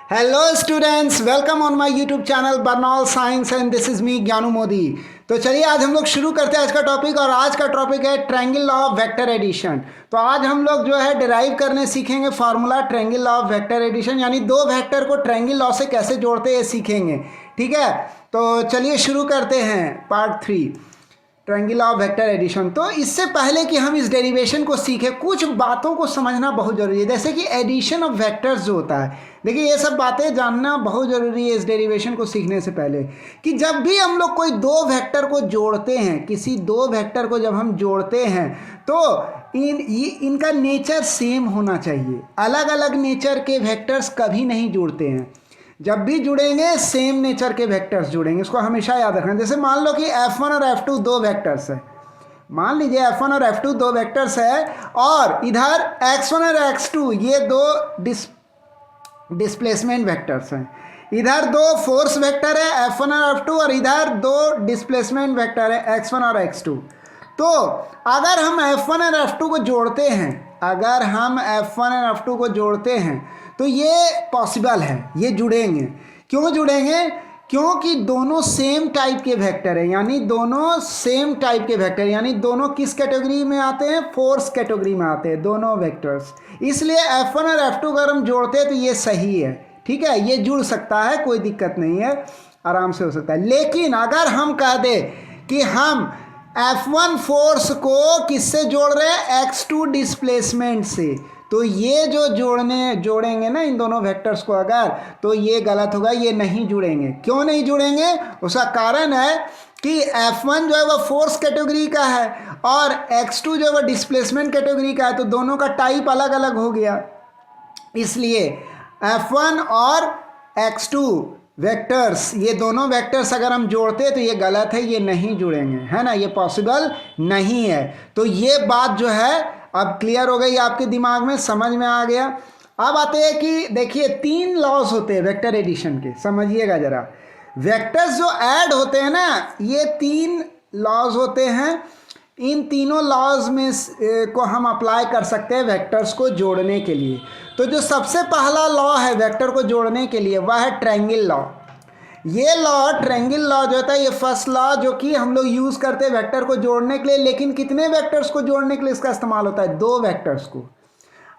Hello students, welcome on my YouTube channel Burnol science and this is me Gyanu Modi. तो चलिए आज हम लोग शुरू करते हैं आज का टॉपिक। और आज का टॉपिक है triangle law of vector addition. तो आज हम लोग जो है डिराइव करने सीखेंगे formula triangle law of vector addition, यानी दो वेक्टर को ट्रायंगल लॉ से कैसे जोड़ते हैं सीखेंगे। ठीक है, तो चलिए शुरू करते हैं part 3 triangle of vector addition. तो इससे पहले कि हम इस डेरिवेशन को सीखें, कुछ बातों को समझना बहुत जरूरी है, जैसे कि एडिशन ऑफ वेक्टर्स जो होता है। देखिए ये सब बातें जानना बहुत जरूरी है इस डेरिवेशन को सीखने से पहले, कि जब भी हम लोग कोई दो वेक्टर को जोड़ते हैं, किसी दो वेक्टर को जब हम जोड़ते हैं तो इनका नेचर सेम होना चाहिए। अलग अलग नेचर के वेक्टर्स कभी नहीं जुड़ते हैं। जब भी जुड़ेंगे सेम नेचर के वेक्टर्स जुड़ेंगे, इसको हमेशा याद रखना। जैसे मान लो कि F1 और F2 दो वेक्टर्स है, मान लीजिए F1 और F2 दो वेक्टर्स है, और इधर X1 और X2 ये दो डिस्प्लेसमेंट वेक्टर्स हैं। इधर दो फोर्स वेक्टर है F1 और F2, और इधर दो डिस्प्लेसमेंट वेक्टर है X1 और X2। तो अगर हम F1 और F2 को जोड़ते हैं, अगर हम F1 और F2 को जोड़ते हैं तो ये पॉसिबल है, ये जुड़ेंगे। क्यों जुड़ेंगे? क्योंकि दोनों सेम टाइप के वेक्टर हैं, यानी दोनों सेम टाइप के वेक्टर, यानी दोनों किस कैटेगरी में आते हैं? फोर्स कैटेगरी में आते हैं दोनों वेक्टर्स। इसलिए F1 और F2 अगर हम जोड़ते हैं तो ये सही है। ठीक है, ये जुड़ सकता है, कोई दिक्कत नहीं है, आराम से हो सकता है। लेकिन अगर हम कह दें कि हम F1 फोर्स को किससे जोड़ रहे हैं? X2 डिस्प्लेसमेंट से, तो ये जो जोड़ेंगे ना इन दोनों वेक्टर्स को अगर, तो ये गलत होगा, ये नहीं जुड़ेंगे। क्यों नहीं जुड़ेंगे? उसका कारण है कि F1 जो है वह फोर्स कैटेगरी का है और X2 जो है वह डिस्प्लेसमेंट कैटेगरी का है, तो दोनों का टाइप अलग अलग हो गया। इसलिए F1 और X2 वेक्टर्स, ये दोनों वेक्टर्स अगर हम जोड़ते हैं तो ये गलत है, ये नहीं जुड़ेंगे, है ना, ये पॉसिबल नहीं है। तो ये बात जो है अब क्लियर हो गई आपके दिमाग में, समझ में आ गया। अब आते हैं कि देखिए तीन लॉज होते हैं वेक्टर एडिशन के, समझिएगा जरा। वेक्टर्स जो ऐड होते हैं ना, ये तीन लॉज होते हैं। इन तीनों लॉज में को हम अप्लाई कर सकते हैं वेक्टर्स को जोड़ने के लिए। तो जो सबसे पहला लॉ है वेक्टर को जोड़ने के लिए वह है ट्रायंगल लॉ। ये लॉ ट्रायंगल लॉ जो होता है, ये फर्स्ट लॉ जो कि हम लोग यूज़ करते हैं वेक्टर को जोड़ने के लिए। लेकिन कितने वेक्टर्स को जोड़ने के लिए इसका इस्तेमाल होता है? दो वेक्टर्स को।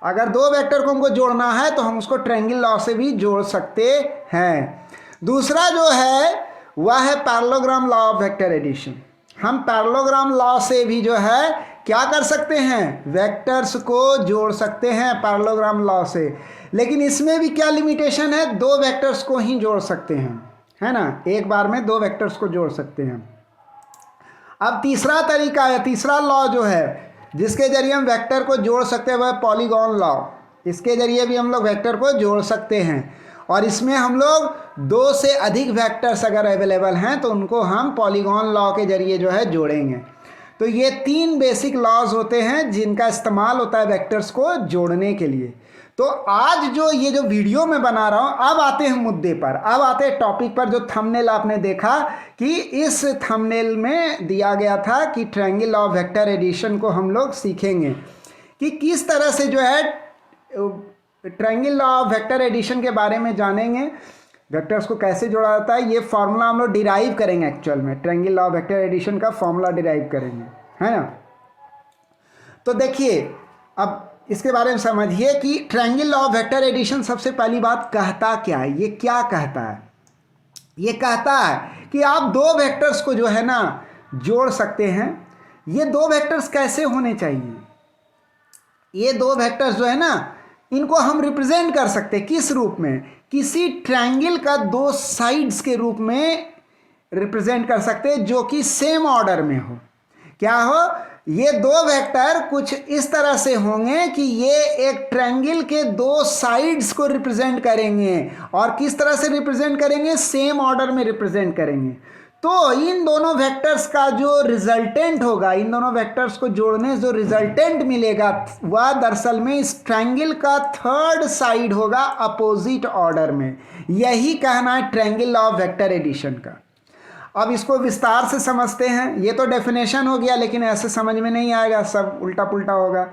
अगर दो वेक्टर को हमको जोड़ना है तो हम उसको ट्रायंगल लॉ से भी जोड़ सकते हैं। दूसरा जो है वह है parallelogram law of vector addition. हम पैरेललोग्राम लॉ से भी जो है क्या कर सकते हैं? वेक्टर्स को जोड़ सकते हैं पैरेललोग्राम लॉ से। लेकिन इसमें भी क्या लिमिटेशन है? दो वेक्टर्स को ही जोड़ सकते हैं, है ना, एक बार में दो वेक्टर्स को जोड़ सकते हैं। अब तीसरा तरीका है, तीसरा लॉ जो है जिसके जरिए हम वेक्टर को जोड़ सकते हैं वह पॉलीगॉन लॉ। इसके जरिए भी हम लोग वेक्टर को जोड़ सकते हैं, और इसमें हम लोग दो से अधिक वेक्टर्स अगर अवेलेबल हैं तो उनको हम पॉलीगॉन लॉ के जरिए जो है जोड़ेंगे। तो ये तीन बेसिक लॉज होते हैं जिनका इस्तेमाल होता है वेक्टर्स को जोड़ने के लिए। तो आज जो ये जो वीडियो मैं बना रहा हूँ, अब आते हैं मुद्दे पर, अब आते हैं टॉपिक पर। जो थंबनेल आपने देखा कि इस थंबनेल में दिया गया था कि triangle law of vector addition को हम लोग सीखेंगे कि किस तरह से जो है triangle law of vector addition के बारे में जानेंगे, वेक्टर्स को कैसे जोड़ा जाता है। ये फॉर्मूला हम लोग डिराइव करेंगे, एक्चुअल में triangle law of vector addition का फॉर्मूला डिराइव करेंगे, है ना। तो देखिए अब इसके बारे में समझिए कि triangle law of vector addition सबसे पहली बात कहता क्या है। ये क्या कहता है? ये कहता है कि आप दो वेक्टर्स को जो है ना जोड़ सकते हैं। ये दो वेक्टर्स कैसे होने चाहिए? ये दो वेक्टर्स जो है ना, इनको हम रिप्रेजेंट कर सकते हैं किस रूप में? किसी ट्रायंगल का दो साइड्स के रूप में रिप्रेजेंट कर सकते हैं जो कि सेम ऑर्डर में हो। क्या हो? ये दो वेक्टर कुछ इस तरह से होंगे कि ये एक ट्रायंगल के दो साइड्स को रिप्रेजेंट करेंगे। और किस तरह से रिप्रेजेंट करेंगे? सेम ऑर्डर में रिप्रेजेंट करेंगे। तो इन दोनों वेक्टर्स का जो रिजल्टेंट होगा, इन दोनों वेक्टर्स को जोड़ने जो रिजल्टेंट मिलेगा वह दरअसल में इस ट्रायंगल का थर्ड साइड होगा अपोजिट ऑर्डर में। यही कहना है triangle law of vector addition का। अब इसको विस्तार से समझते हैं। ये तो डेफिनेशन हो गया, लेकिन ऐसे समझ में नहीं आएगा, सब उल्टा पुल्टा होगा।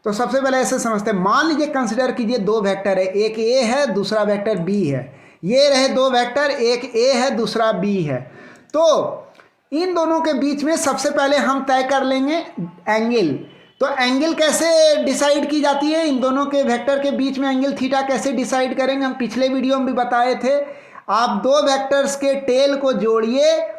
तो सबसे पहले ऐसे समझते हैं, मान लीजिए कंसिडर कीजिए दो वेक्टर है, एक ए है दूसरा वेक्टर बी है, ये रहे दो वेक्टर, एक ए है दूसरा बी है। तो इन दोनों के बीच में सबसे पहले हम तय कर लेंगे एंगल। तो एंगल कैसे डिसाइड की जाती है, इन दोनों के वेक्टर के बीच में एंगल थीटा कैसे डिसाइड करेंगे, हम पिछले वीडियो में भी बताए थे। आप दो वेक्टर्स के टेल को जोड़िए,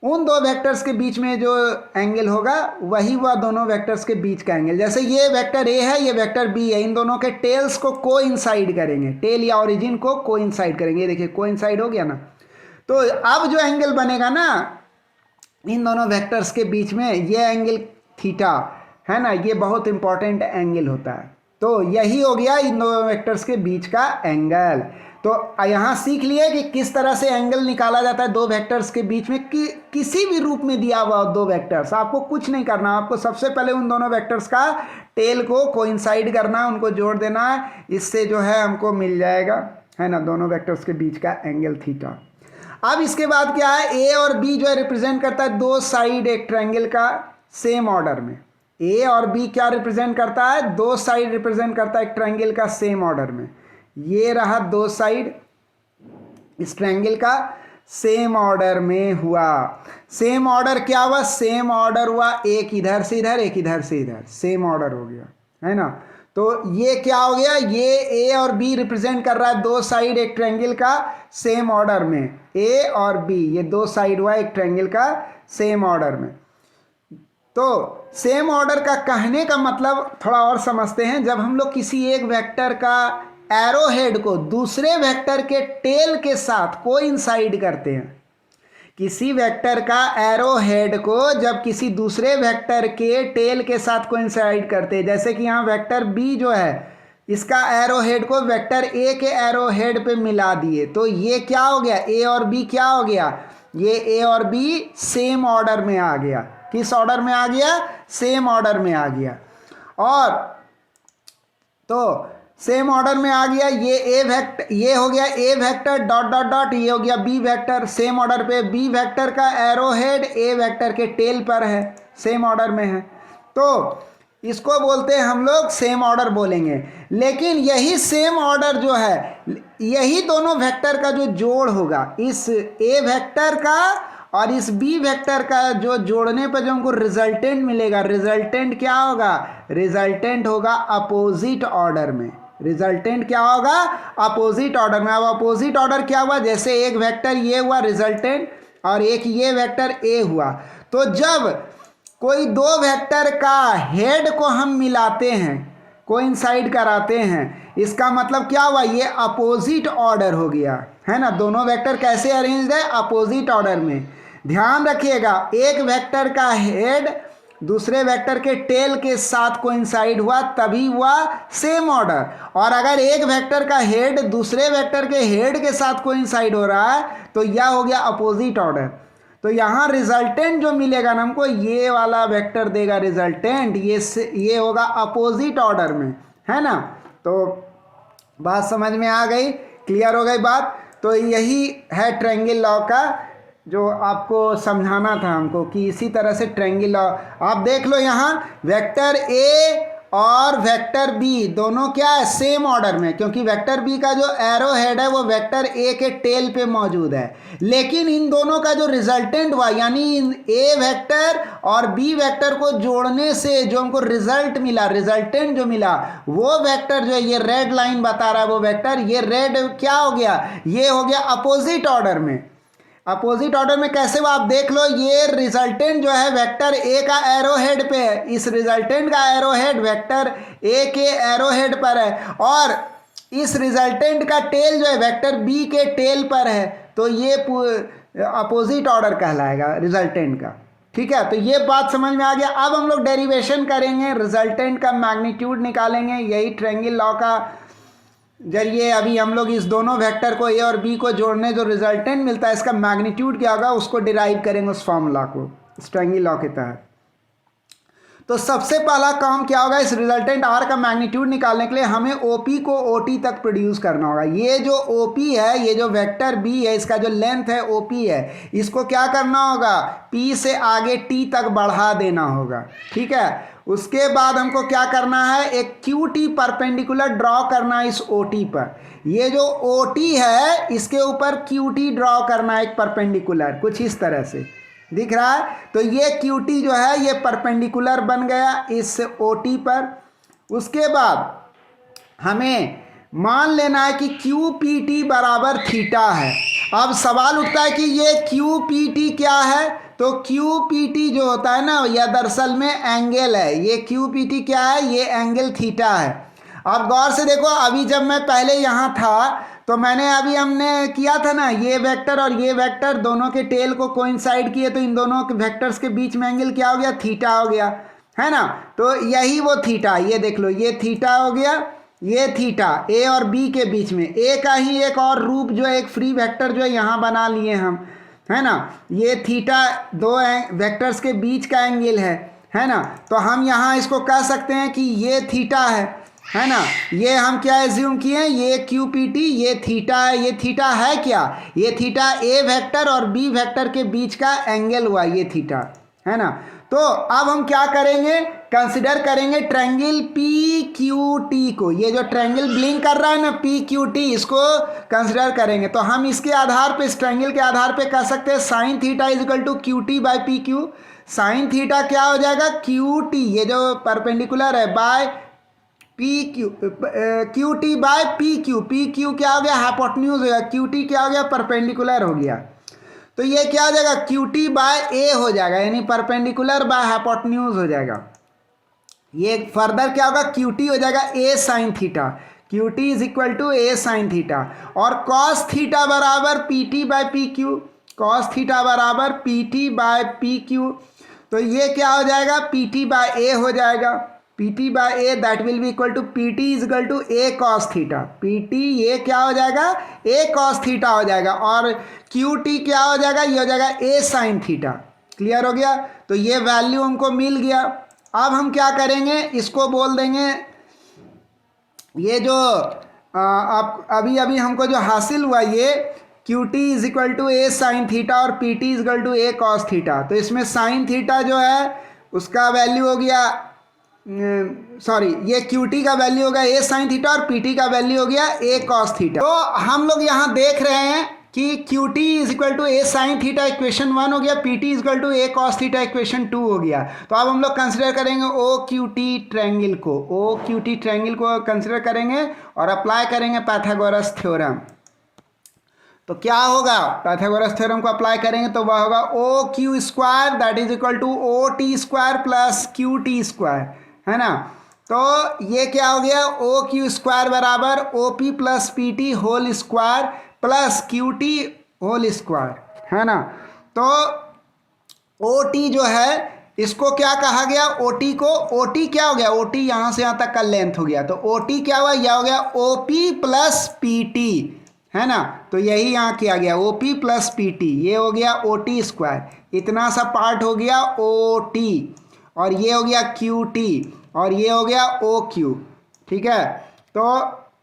उन दो वेक्टर्स के बीच में जो एंगल होगा वही वह दोनों वेक्टर्स के बीच का एंगल। जैसे ये वेक्टर ए है, ये वेक्टर बी है, इन दोनों के टेल्स को कोइंसाइड करेंगे, टेल या ओरिजिन को कोइंसाइड करेंगे। ये देखिए कोइंसाइड हो गया ना। तो अब जो एंगल बनेगा ना इन दोनों वेक्टर्स के बीच में, ये एंगल थीटा है ना, ये बहुत इंपॉर्टेंट एंगल होता है। तो यही हो गया इन दोनों वेक्टर्स के बीच का एंगल। तो यहाँ सीख लिए कि किस तरह से एंगल निकाला जाता है दो वेक्टर्स के बीच में, किसी भी रूप में दिया हुआ दो वेक्टर्स, आपको कुछ नहीं करना, आपको सबसे पहले उन दोनों वेक्टर्स का टेल को कोइंसाइड करना है, उनको जोड़ देना है, इससे जो है हमको मिल जाएगा है ना दोनों वेक्टर्स के बीच का एंगल थीटा। अब इसके बाद क्या है, ए और बी जो है रिप्रेजेंट करता है दो साइड एक ट्रायंगल का सेम ऑर्डर में। ए और बी क्या रिप्रेजेंट करता है, दो साइड रिप्रेजेंट करता है एक ट्रायंगल का सेम ऑर्डर में। ये रहा दो साइड इस ट्रायंगल का सेम ऑर्डर में हुआ। सेम ऑर्डर क्या हुआ, सेम ऑर्डर हुआ, एक इधर से इधर एक इधर से इधर, सेम ऑर्डर हो गया है ना। तो ये क्या हो गया, ये ए और बी रिप्रेजेंट कर रहा है दो साइड एक ट्रायंगल का सेम ऑर्डर में। ए और बी ये दो साइड हुआ एक ट्रायंगल का सेम ऑर्डर में। तो सेम ऑर्डर का कहने का मतलब थोड़ा और समझते हैं। जब हम लोग किसी एक वेक्टर का एरो हेड को दूसरे वेक्टर के टेल के साथ कोइंसाइड करते हैं, किसी वेक्टर का एरो हेड को जब किसी दूसरे वेक्टर के टेल के साथ कोइंसाइड करते हैं, जैसे कि यहाँ वेक्टर बी जो है इसका एरो हेड को वेक्टर ए के एरो हेड पे मिला दिए, तो ये क्या हो गया, ए और बी क्या हो गया, ये ए और बी सेम ऑर्डर में आ गया। किस ऑर्डर में आ गया, सेम ऑर्डर में आ गया। और तो सेम ऑर्डर में आ गया, ये ए वेक्टर, ये हो गया ए वेक्टर डॉट डॉट डॉट, ये हो गया बी वेक्टर। सेम ऑर्डर पे बी वेक्टर का एरो हेड ए वेक्टर के टेल पर है, सेम ऑर्डर में है, तो इसको बोलते हैं हम लोग सेम ऑर्डर बोलेंगे। लेकिन यही सेम ऑर्डर जो है, यही दोनों वेक्टर का जो जोड़ होगा, इस ए वेक्टर का और इस बी वेक्टर का जो जोड़ने पर जो हमको रिजल्टेंट मिलेगा, रिजल्टेंट क्या होगा, रिजल्टेंट होगा अपोजिट ऑर्डर में। रिजल्टेंट क्या होगा, अपोजिट ऑर्डर में। अब अपोजिट ऑर्डर क्या हुआ, जैसे एक वेक्टर ये हुआ रिजल्टेंट और एक ये वेक्टर ए हुआ, तो जब कोई दो वेक्टर का हेड को हम मिलाते हैं, कोइंसाइड कराते हैं, इसका मतलब क्या हुआ, ये अपोजिट ऑर्डर हो गया है ना। दोनों वेक्टर कैसे अरेंज्ड है, अपोजिट ऑर्डर में। ध्यान रखिएगा, एक वेक्टर का हेड दूसरे वेक्टर के टेल के साथ कोइंसाइड हुआ तभी हुआ सेम ऑर्डर, और अगर एक वेक्टर का हेड दूसरे वेक्टर के हेड के साथ कोइंसाइड हो रहा है तो यह हो गया अपोजिट ऑर्डर। तो यहाँ रिजल्टेंट जो मिलेगा ना हमको, ये वाला वेक्टर देगा रिजल्टेंट, ये होगा अपोजिट ऑर्डर में है ना। तो बात समझ में आ गई, क्लियर हो गई बात। तो यही है ट्रायंगल लॉ का जो आपको समझाना था हमको, कि इसी तरह से ट्रायंगल लॉ आप देख लो। यहाँ वेक्टर ए और वेक्टर बी दोनों क्या है, सेम ऑर्डर में, क्योंकि वेक्टर बी का जो एरो हेड है वो वेक्टर ए के टेल पे मौजूद है। लेकिन इन दोनों का जो रिजल्टेंट हुआ, यानी ए वेक्टर और बी वेक्टर को जोड़ने से जो हमको रिजल्ट मिला, रिजल्टेंट जो मिला, वो वेक्टर जो है, ये रेड लाइन बता रहा है वो वेक्टर, ये रेड क्या हो गया, ये हो गया अपोजिट ऑर्डर में। अपोजिट ऑर्डर में कैसे वो आप देख लो, ये रिजल्टेंट जो है वेक्टर ए का एरो हेड पे है, इस रिजल्टेंट का एरो हेड वेक्टर ए के एरो हेड पर है, और इस रिजल्टेंट का टेल जो है वेक्टर बी के टेल पर है, तो ये अपोजिट ऑर्डर कहलाएगा रिजल्टेंट का। ठीक है, तो ये बात समझ में आ गया। अब हम लोग डेरिवेशन करेंगे, रिजल्टेंट का मैग्नीट्यूड निकालेंगे, यही ट्रायंगल लॉ का जरिए। अभी हम लोग इस दोनों वेक्टर को ए और बी को जोड़ने जो रिजल्टेंट मिलता है, इसका मैग्नीट्यूड क्या होगा उसको डिराइव करेंगे, उस फॉर्मूला को, इस ट्रायंगल लॉ के तहत। तो सबसे पहला काम क्या होगा, इस रिजल्टेंट आर का मैग्नीट्यूड निकालने के लिए हमें ओपी को ओटी तक प्रोड्यूस करना होगा। ये जो ओपी है, ये जो वेक्टर बी है, इसका जो लेंथ है ओपी है, इसको क्या करना होगा, पी से आगे टी तक बढ़ा देना होगा। ठीक है, उसके बाद हमको क्या करना है, एक क्यू टी परपेंडिकुलर ड्रॉ करना है इस ओ टी पर। ये जो ओ टी है इसके ऊपर क्यू टी ड्रॉ करना है एक परपेंडिकुलर, कुछ इस तरह से दिख रहा है। तो ये क्यू टी जो है ये परपेंडिकुलर बन गया इस ओ टी पर। उसके बाद हमें मान लेना है कि क्यू पी टी बराबर थीटा है। अब सवाल उठता है कि ये क्यू पी टी क्या है, तो क्यू पी टी जो होता है ना, यह दरअसल में एंगल है। ये क्यू पी टी क्या है, ये एंगल थीटा है। अब गौर से देखो, अभी जब मैं पहले यहाँ था तो मैंने हमने किया था ना, ये वेक्टर और ये वेक्टर दोनों के टेल को कोइंसाइड किए, तो इन दोनों के वेक्टर्स के बीच में एंगल क्या हो गया, थीटा हो गया, है ना। तो यही वो थीटा, ये देख लो, ये थीटा हो गया, ये थीटा ए और बी के बीच में। ए का ही एक और रूप जो है, एक फ्री वेक्टर जो है यहाँ बना लिए हम, है ना। ये थीटा दो वेक्टर्स के बीच का एंगल है ना। तो हम यहाँ इसको कह सकते हैं कि ये थीटा है ना। ये हम क्या एज्यूम किए, ये क्यू पी टी, ये थीटा है। ये थीटा है क्या, ये थीटा ए वेक्टर और बी वेक्टर के बीच का एंगल हुआ, ये थीटा, है ना। तो अब हम क्या करेंगे, कंसिडर करेंगे ट्रायंगल पी क्यू टी को। ये जो ट्रायंगल ब्लिंक कर रहा है ना पी क्यू टी, इसको कंसिडर करेंगे। तो हम इसके आधार पे, इस ट्रायंगल के आधार पे कह सकते हैं sine theta is equal to Q T by P Q. Sine theta क्या हो जाएगा, क्यू टी, ये जो परपेंडिकुलर है, by P Q, Q T by P Q. P Q क्या हो गया, हाइपोटेन्यूज हो गया, क्यू टी क्या हो गया, परपेंडिकुलर हो गया। तो ये क्या हो जाएगा, क्यू टी बाय ए हो जाएगा, यानी परपेंडिकुलर बाय हाइपोटेन्यूज हो जाएगा। ये फर्दर क्या होगा, क्यू टी हो जाएगा A sine theta. Q T is equal to A sine theta. और कॉस थीटा बराबर P T by P Q, cos theta बराबर P T by P Q. तो ये क्या हो जाएगा, पी टी बाय ए हो जाएगा, P T by A, that will be equal to P T is equal to A cos theta. P T ये क्या हो जाएगा, ए कॉस थीटा हो जाएगा, और क्यू टी क्या हो जाएगा, ये हो जाएगा ए साइन थीटा। क्लियर हो गया। तो ये वैल्यू हमको मिल गया। अब हम क्या करेंगे, इसको बोल देंगे, ये जो अब अभी हमको जो हासिल हुआ, ये Q T is equal to A sine theta और P T is equal to A cos theta. तो इसमें साइन थीटा जो है उसका वैल्यू हो गया, सॉरी, ये क्यू टी का वैल्यू हो गया ए साइन थीटा और पी टी का वैल्यू हो गया ए कॉस थीटा। तो हम लोग यहाँ देख रहे हैं कि Q T is equal to A sine theta equation 1 हो गया, P T is equal to A cos theta equation 2 हो गया। तो अब हम लोग कंसिडर करेंगे ओ क्यू टी ट्रायंगल को, ओ क्यू टी ट्रायंगल को कंसिडर करेंगे और अप्लाई करेंगे पाइथागोरस थ्योरम। तो क्या होगा, पाइथागोरस थ्योरम को अप्लाई करेंगे तो वह होगा O Q square that is equal to O T square plus Q T square, है ना। तो ये क्या हो गया, ओ क्यू स्क्वायर बराबर O P plus P T whole square plus Q T whole square, है ना। तो ओ टी जो है इसको क्या कहा गया, ओ टी को, ओ टी क्या हो गया, ओ टी यहाँ से यहाँ तक का लेंथ हो गया। तो ओ टी क्या हुआ, यह हो गया O P plus P T, है ना। तो यही यहाँ किया गया O P plus P T, ये हो गया ओ टी स्क्वायर, इतना सा पार्ट हो गया ओ टी, और ये हो गया क्यू टी, और ये हो गया ओ क्यू। ठीक है। तो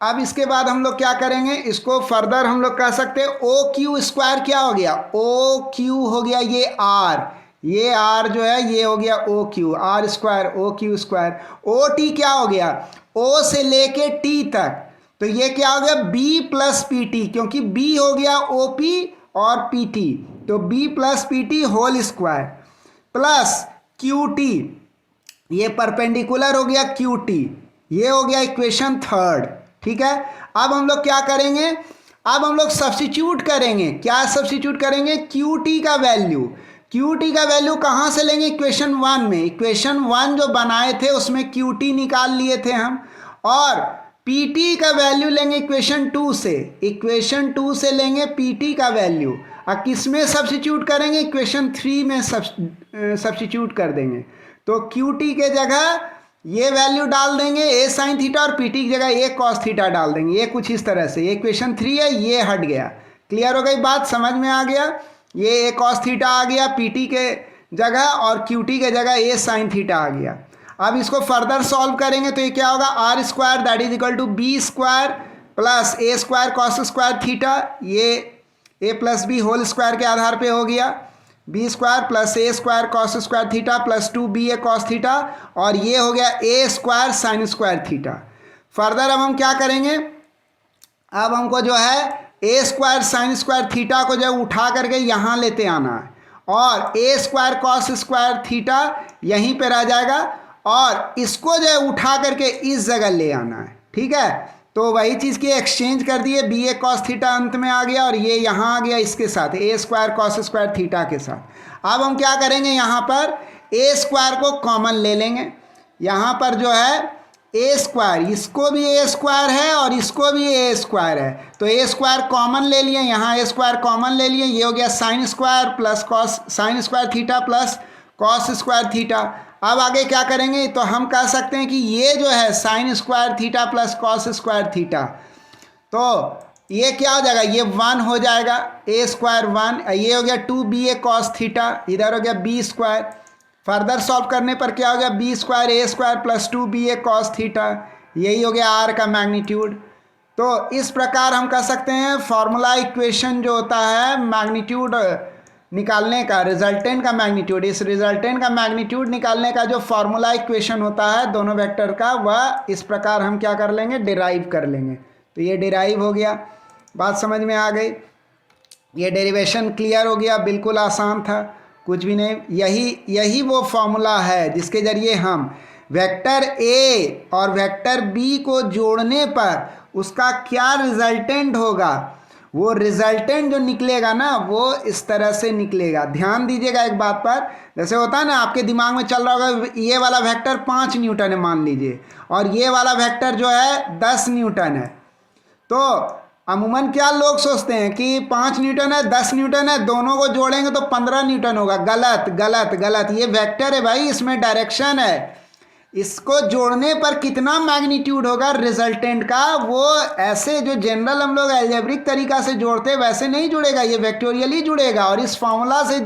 अब इसके बाद हम लोग क्या करेंगे, इसको फर्दर हम लोग कह सकते हैं ओ क्यू स्क्वायर क्या हो गया, ओ क्यू हो गया ये आर, ये आर जो है ये हो गया O Q, R square O Q square. O T क्या हो गया, ओ से लेके टी तक, तो ये क्या हो गया बी प्लस पी टी, क्योंकि बी हो गया ओ पी और पी टी, तो B plus P T whole square plus Q T, ये परपेंडिकुलर हो गया क्यू टी, ये हो गया इक्वेशन 3। ठीक है। अब हम लोग क्या करेंगे, अब हम लोग सब्स्टिट्यूट करेंगे, क्या सब्स्टिट्यूट करेंगे, क्यू टी का वैल्यू, क्यू टी का वैल्यू कहाँ से लेंगे, इक्वेशन 1 में, इक्वेशन 1 जो बनाए थे उसमें क्यू टी निकाल लिए थे हम, और पी टी का वैल्यू लेंगे इक्वेशन 2 से, इक्वेशन 2 से लेंगे पी टी का वैल्यू, और किस में सब्स्टिट्यूट करेंगे, इक्वेशन 3 में सब्स्टिट्यूट कर देंगे। तो क्यू टी के जगह ये वैल्यू डाल देंगे ए साइन थीटा, और पी टी की जगह ए कॉस थीटा डाल देंगे, ये कुछ इस तरह से, ये इक्वेशन 3 है, ये हट गया। क्लियर हो गई बात, समझ में आ गया। ये ए कॉस थीटा आ गया पी टी के जगह, और क्यू टी के जगह ए साइन थीटा आ गया। अब इसको फर्दर सॉल्व करेंगे तो ये क्या होगा, R square that is equal to B square plus A square cos square theta, ये A plus B whole square के आधार पे हो गया, B square plus A square cos square theta plus 2ba cos theta, और ये हो गया A square sine square theta. Further अब हम क्या करेंगे, अब हमको जो है A square sine square theta को जो उठा करके यहाँ लेते आना है, और ए स्क्वायर कॉस स्क्वायर थीटा यहीं पे रह जाएगा, और इसको जो है उठा करके इस जगह ले आना है। ठीक है, तो वही चीज़ की एक्सचेंज कर दिए, बी ए कॉस थीटा अंत में आ गया और ये यहाँ आ गया इसके साथ ए स्क्वायर कॉस स्क्वायर थीटा के साथ। अब हम क्या करेंगे, यहाँ पर ए स्क्वायर को कॉमन ले लेंगे, यहाँ पर जो है ए स्क्वायर, इसको भी ए स्क्वायर है और इसको भी ए स्क्वायर है, तो ए स्क्वायर कॉमन ले लिए, यहाँ ए स्क्वायर कॉमन ले लिए, ये हो गया sine square plus cos sine square theta plus cos square theta. अब आगे क्या करेंगे, तो हम कह सकते हैं कि ये जो है sign square theta plus cos square theta, तो ये क्या हो जाएगा, ये 1 हो जाएगा, ए स्क्वायर 1, ये हो गया 2ba कॉस थीटा, इधर हो गया बी स्क्वायर। फर्दर सॉल्व करने पर क्या हो गया, B square A square plus 2ba cos theta, यही हो गया आर का मैग्नीट्यूड। तो इस प्रकार हम कह सकते हैं फॉर्मूला इक्वेशन जो होता है मैग्नीट्यूड निकालने का, रिजल्टेंट का मैग्नीट्यूड, इस रिजल्टेंट का मैग्नीट्यूड निकालने का जो फॉर्मूला इक्वेशन होता है दोनों वेक्टर का, वह इस प्रकार हम क्या कर लेंगे, डिराइव कर लेंगे। तो ये डिराइव हो गया, बात समझ में आ गई, ये डेरिवेशन क्लियर हो गया, बिल्कुल आसान था, कुछ भी नहीं। यही वो फॉर्मूला है जिसके ज़रिए हम वेक्टर ए और वेक्टर बी को जोड़ने पर उसका क्या रिजल्टेंट होगा, वो रिजल्टेंट जो निकलेगा ना वो इस तरह से निकलेगा। ध्यान दीजिएगा एक बात पर, जैसे होता है ना आपके दिमाग में चल रहा होगा ये वाला वेक्टर 5 न्यूटन है मान लीजिए, और ये वाला वेक्टर जो है 10 न्यूटन है, तो अमूमन क्या लोग सोचते हैं कि 5 न्यूटन है 10 न्यूटन है, दोनों को जोड़ेंगे तो 15 न्यूटन होगा। गलत गलत गलत, ये वेक्टर है भाई, इसमें डायरेक्शन है, इसको जोड़ने पर कितना मैग्नीट्यूड होगा रिजल्टेंट का, वो ऐसे जो जनरल हम लोग अलजेब्रिक तरीका से जोड़ते हैं वैसे नहीं जुड़ेगा, ये वेक्टोरियली जुड़ेगा और इस फॉर्मूला से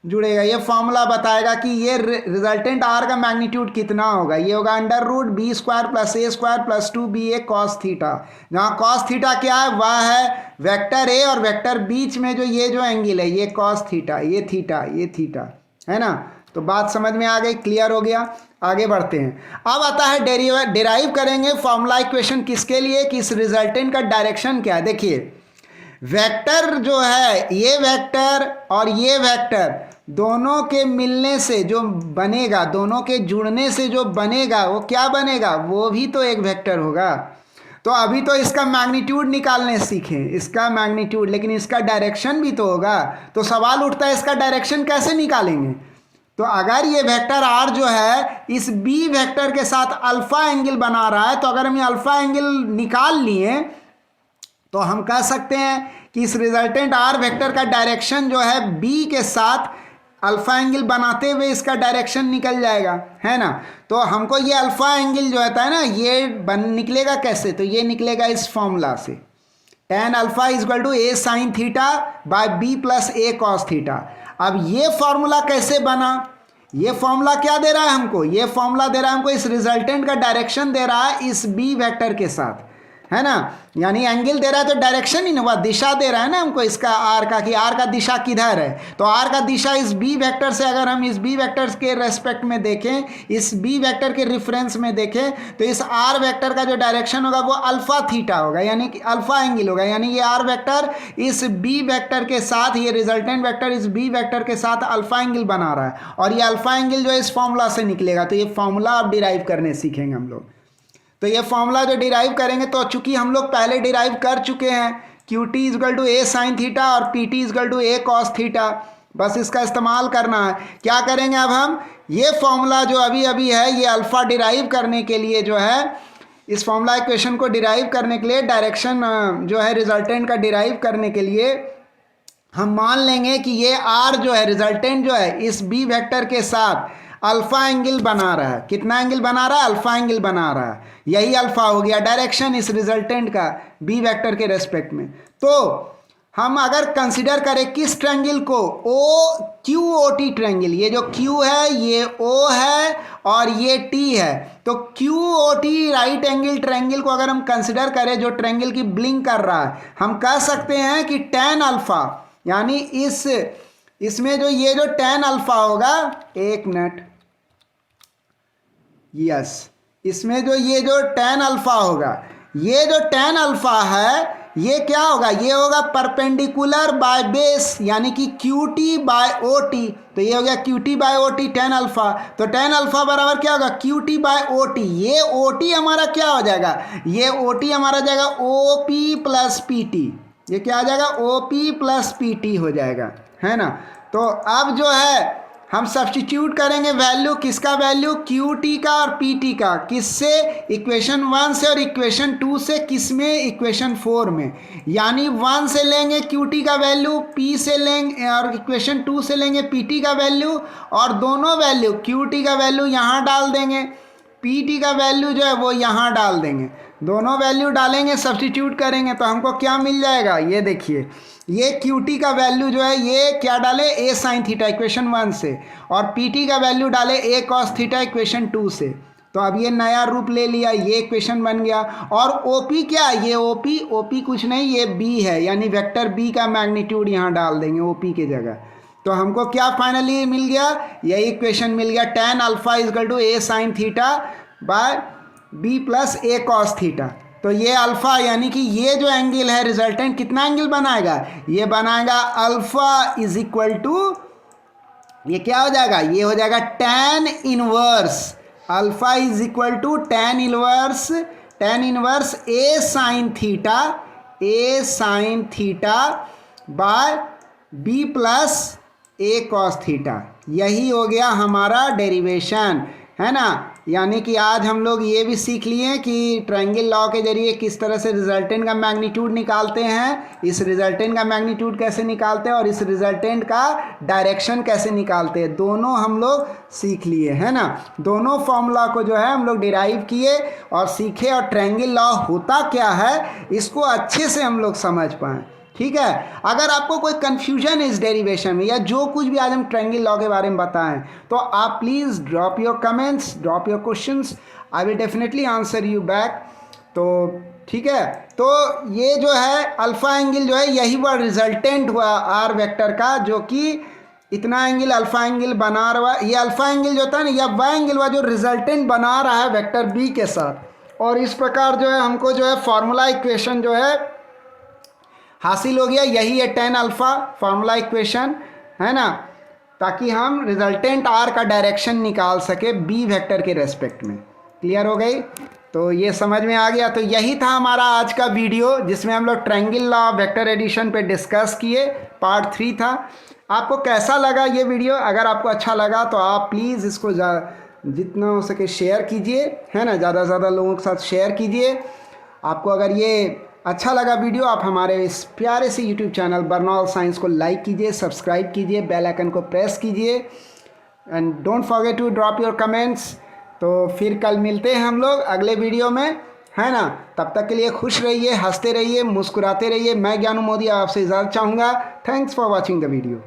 जुड़ेगा। ये फॉर्मूला बताएगा कि ये रिजल्टेंट आर का मैग्नीट्यूड कितना होगा, ये होगा under root B square plus A square plus 2ba cos theta, जहाँ कॉस थीटा क्या है, वह है वेक्टर ए और वेक्टर बीच में जो ये जो एंगल है ये कॉस थीटा, ये थीटा है ना। तो बात समझ में आ गई, क्लियर हो गया। आगे बढ़ते हैं, अब आता है डेराइव करेंगे फॉर्मूला इक्वेशन किसके लिए, कि इस रिजल्टेंट का डायरेक्शन क्या है। देखिए वेक्टर जो है, ये वेक्टर और ये वेक्टर दोनों के मिलने से जो बनेगा, दोनों के जुड़ने से जो बनेगा वो क्या बनेगा, वो भी तो एक वेक्टर होगा। तो अभी तो इसका मैग्नीट्यूड निकालने सीखें, इसका मैग्नीट्यूड, लेकिन इसका डायरेक्शन भी तो होगा। तो सवाल उठता है इसका डायरेक्शन कैसे निकालेंगे। तो अगर ये वेक्टर आर जो है इस बी वेक्टर के साथ अल्फा एंगल बना रहा है, तो अगर हम ये अल्फा एंगल निकाल लिए तो हम कह सकते हैं कि इस रिजल्टेंट आर वेक्टर का डायरेक्शन जो है बी के साथ अल्फा एंगल बनाते हुए इसका डायरेक्शन निकल जाएगा, है ना। तो हमको ये अल्फा एंगल जो होता है ना, ये निकलेगा कैसे, तो ये निकलेगा इस फॉर्मूला से, tan alpha is equal to A sine theta by b plus a cos theta. अब ये फॉर्मूला कैसे बना, ये फॉर्मूला क्या दे रहा है हमको, ये फॉर्मूला दे रहा है हमको इस रिजल्टेंट का डायरेक्शन दे रहा है इस बी वेक्टर के साथ, है ना। यानी एंगल दे रहा है तो डायरेक्शन ही ना, वह दिशा दे रहा है ना हमको इसका आर का, कि आर का दिशा किधर है। तो आर का दिशा इस बी वेक्टर से, अगर हम इस बी वेक्टर के रेस्पेक्ट में देखें, इस बी वेक्टर के रिफरेंस में देखें, तो इस आर वेक्टर का जो डायरेक्शन होगा वो अल्फा थीटा होगा, यानी कि अल्फा एंगल होगा। यानी ये आर वेक्टर इस बी वेक्टर के साथ, ये रिजल्टेंट वेक्टर इस बी वेक्टर के साथ अल्फा एंगल बना रहा है, और ये अल्फा एंगल जो है इस फॉर्मूला से निकलेगा। तो ये फॉर्मूला अब डिराइव करने सीखेंगे हम लोग। तो ये फॉर्मूला जो डिराइव करेंगे, तो चूंकि हम लोग पहले डिराइव कर चुके हैं Q T is equal to A sine theta और P T is equal to A cos theta, बस इसका इस्तेमाल करना है। क्या करेंगे अब हम, ये फॉर्मूला जो अभी अभी है, ये अल्फ़ा डिराइव करने के लिए जो है, इस फॉर्मूला इक्वेशन को डिराइव करने के लिए, डायरेक्शन जो है रिजल्टेंट का डिराइव करने के लिए हम मान लेंगे कि ये आर जो है, रिजल्टेंट जो है, इस बी वेक्टर के साथ अल्फा एंगल बना रहा है। कितना एंगल बना रहा है, अल्फा एंगल बना रहा है। यही अल्फा हो गया डायरेक्शन इस रिजल्टेंट का बी वेक्टर के रेस्पेक्ट में। तो हम अगर कंसिडर करें किस ट्रायंगल को, O Q O T triangle, ये जो क्यू है ये ओ है और ये टी है, तो Q O T right angle triangle को अगर हम कंसिडर करें, जो ट्रायंगल की ब्लिंक कर रहा है, हम कह सकते हैं कि tan अल्फा, यानी इसमें जो ये जो tan अल्फा होगा, एक मिनट, यस, इसमें जो ये जो tan अल्फा होगा, ये जो tan अल्फा है ये क्या होगा, ये होगा परपेंडिकुलर बाय बेस, यानी कि Q T by O T, तो ये हो गया Q T by O T tan alpha, तो tan अल्फा बराबर क्या होगा, Q T by O T, ये ओ टी हमारा क्या हो जाएगा, ये ओ टी हमारा जाएगा O P plus P T, ये क्या आ जाएगा, O P plus P T हो जाएगा, है ना। तो अब जो है हम सब्स्टिट्यूट करेंगे वैल्यू, किसका वैल्यू, क्यू टी का और पी टी का, किससे, इक्वेशन 1 से और इक्वेशन 2 से, किसमें, इक्वेशन 4 में, यानी 1 से लेंगे क्यू टी का वैल्यू, पी से लेंगे और इक्वेशन 2 से लेंगे पी टी का वैल्यू, और दोनों वैल्यू क्यू टी का वैल्यू यहाँ डाल देंगे, पी टी का वैल्यू जो है वो यहाँ डाल देंगे, दोनों वैल्यू डालेंगे, सब्स्टिट्यूट करेंगे तो हमको क्या मिल जाएगा, ये देखिए, ये क्यू टी का वैल्यू जो है ये क्या डाले, ए साइन थीटा इक्वेशन 1 से, और पी टी का वैल्यू डाले ए कॉस थीटा इक्वेशन 2 से, तो अब ये नया रूप ले लिया, ये इक्वेशन बन गया। और ओ पी क्या, ये ओ पी कुछ नहीं, ये बी है, यानी वेक्टर बी का मैग्नीट्यूड यहाँ डाल देंगे ओ पी के जगह, तो हमको क्या फाइनली मिल गया, यही इक्वेशन मिल गया, tan alpha is equal to A sine theta by b plus a cos theta. तो ये अल्फा, यानी कि ये जो एंगल है रिजल्टेंट कितना एंगल बनाएगा, ये बनाएगा अल्फा इज इक्वल टू, ये क्या हो जाएगा, ये हो जाएगा tan inverse, alpha is equal to tan inverse a sine theta by b plus a cos theta, यही हो गया हमारा डेरिवेशन, है ना। यानी कि आज हम लोग ये भी सीख लिए कि ट्रायंगल लॉ के जरिए किस तरह से रिजल्टेंट का मैग्नीट्यूड निकालते हैं, इस रिजल्टेंट का मैग्नीट्यूड कैसे निकालते हैं और इस रिजल्टेंट का डायरेक्शन कैसे निकालते हैं, दोनों हम लोग सीख लिए, है ना। दोनों फॉर्मूला को जो है हम लोग डिराइव किए और सीखे, और ट्रायंगल लॉ होता क्या है इसको अच्छे से हम लोग समझ पाएँ, ठीक है। अगर आपको कोई कन्फ्यूजन है इस डेरिवेशन में या जो कुछ भी आज हम ट्रायंगल लॉ के बारे में बताएं, तो आप please drop your comments, drop your questions, I will definitely answer you back. तो ठीक है, तो ये जो है अल्फा एंगल जो है यही वह रिजल्टेंट हुआ आर वेक्टर का, जो कि इतना एंगल अल्फा एंगल बना रहा है, ये अल्फा एंगल जो होता है ना, यह वह एंगल हुआ जो रिजल्टेंट बना रहा है वेक्टर बी के साथ। और इस प्रकार जो है हमको जो है फॉर्मूला इक्वेशन जो है हासिल हो गया, यही है tan अल्फा फार्मूला इक्वेशन, है ना, ताकि हम रिजल्टेंट आर का डायरेक्शन निकाल सके बी वेक्टर के रेस्पेक्ट में। क्लियर हो गई, तो ये समझ में आ गया। तो यही था हमारा आज का वीडियो, जिसमें हम लोग ट्रायंगल लॉ वेक्टर एडिशन पे डिस्कस किए, पार्ट 3 था। आपको कैसा लगा ये वीडियो, अगर आपको अच्छा लगा तो आप प्लीज़ इसको जितना हो सके शेयर कीजिए, है ना, ज़्यादा से ज़्यादा लोगों के साथ शेयर कीजिए। आपको अगर ये अच्छा लगा वीडियो, आप हमारे इस प्यारे से यूट्यूब चैनल बर्नॉल साइंस को लाइक कीजिए, सब्सक्राइब कीजिए, बेल आइकन को प्रेस कीजिए, and don't forget to drop your comments. तो फिर कल मिलते हैं हम लोग अगले वीडियो में, है ना। तब तक के लिए खुश रहिए, हंसते रहिए, मुस्कुराते रहिए। मैं ज्ञानू मोदी आपसे इजाज़त चाहूँगा। Thanks for watching the video.